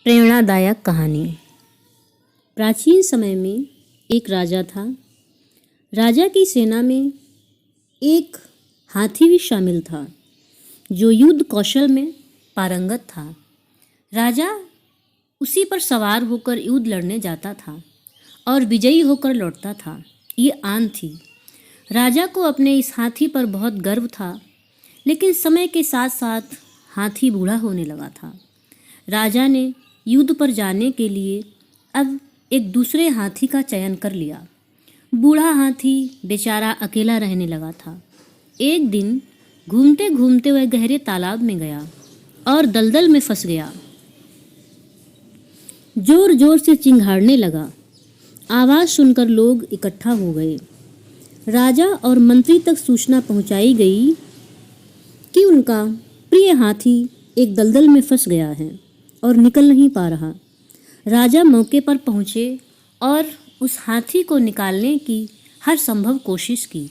प्रेरणादायक कहानी। प्राचीन समय में एक राजा था। राजा की सेना में एक हाथी भी शामिल था जो युद्ध कौशल में पारंगत था। राजा उसी पर सवार होकर युद्ध लड़ने जाता था और विजयी होकर लौटता था। ये आन थी। राजा को अपने इस हाथी पर बहुत गर्व था, लेकिन समय के साथ साथ हाथी बूढ़ा होने लगा था। राजा ने युद्ध पर जाने के लिए अब एक दूसरे हाथी का चयन कर लिया। बूढ़ा हाथी बेचारा अकेला रहने लगा था। एक दिन घूमते घूमते वह गहरे तालाब में गया और दलदल में फंस गया। जोर जोर से चिंघाड़ने लगा। आवाज़ सुनकर लोग इकट्ठा हो गए। राजा और मंत्री तक सूचना पहुंचाई गई कि उनका प्रिय हाथी एक दलदल में फंस गया है और निकल नहीं पा रहा। राजा मौके पर पहुँचे और उस हाथी को निकालने की हर संभव कोशिश की,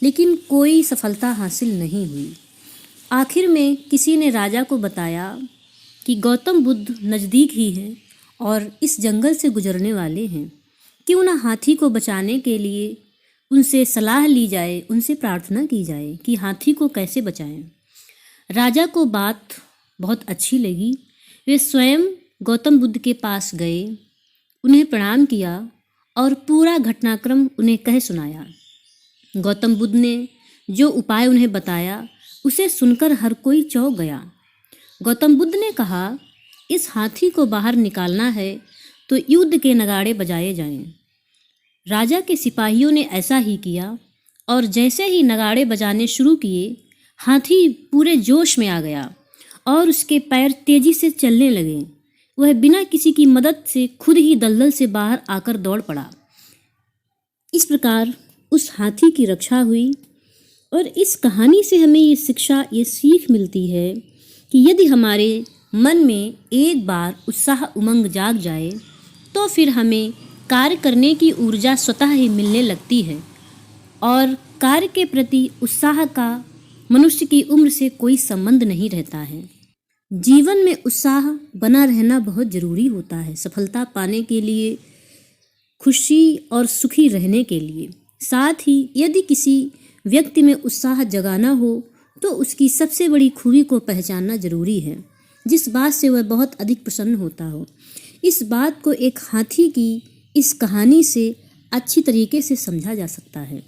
लेकिन कोई सफलता हासिल नहीं हुई। आखिर में किसी ने राजा को बताया कि गौतम बुद्ध नज़दीक ही हैं और इस जंगल से गुजरने वाले हैं। क्यों न हाथी को बचाने के लिए उनसे सलाह ली जाए, उनसे प्रार्थना की जाए कि हाथी को कैसे बचाएं। राजा को बात बहुत अच्छी लगी। वे स्वयं गौतम बुद्ध के पास गए, उन्हें प्रणाम किया और पूरा घटनाक्रम उन्हें कह सुनाया। गौतम बुद्ध ने जो उपाय उन्हें बताया उसे सुनकर हर कोई चौंक गया। गौतम बुद्ध ने कहा, इस हाथी को बाहर निकालना है तो युद्ध के नगाड़े बजाए जाएं। राजा के सिपाहियों ने ऐसा ही किया और जैसे ही नगाड़े बजाने शुरू किए, हाथी पूरे जोश में आ गया और उसके पैर तेजी से चलने लगे। वह बिना किसी की मदद से खुद ही दलदल से बाहर आकर दौड़ पड़ा। इस प्रकार उस हाथी की रक्षा हुई। और इस कहानी से हमें ये शिक्षा, ये सीख मिलती है कि यदि हमारे मन में एक बार उत्साह उमंग जाग जाए तो फिर हमें कार्य करने की ऊर्जा स्वतः ही मिलने लगती है। और कार्य के प्रति उत्साह का मनुष्य की उम्र से कोई संबंध नहीं रहता है। जीवन में उत्साह बना रहना बहुत ज़रूरी होता है, सफलता पाने के लिए, खुशी और सुखी रहने के लिए। साथ ही यदि किसी व्यक्ति में उत्साह जगाना हो तो उसकी सबसे बड़ी खूबी को पहचानना ज़रूरी है, जिस बात से वह बहुत अधिक प्रसन्न होता हो। इस बात को एक हाथी की इस कहानी से अच्छी तरीके से समझा जा सकता है।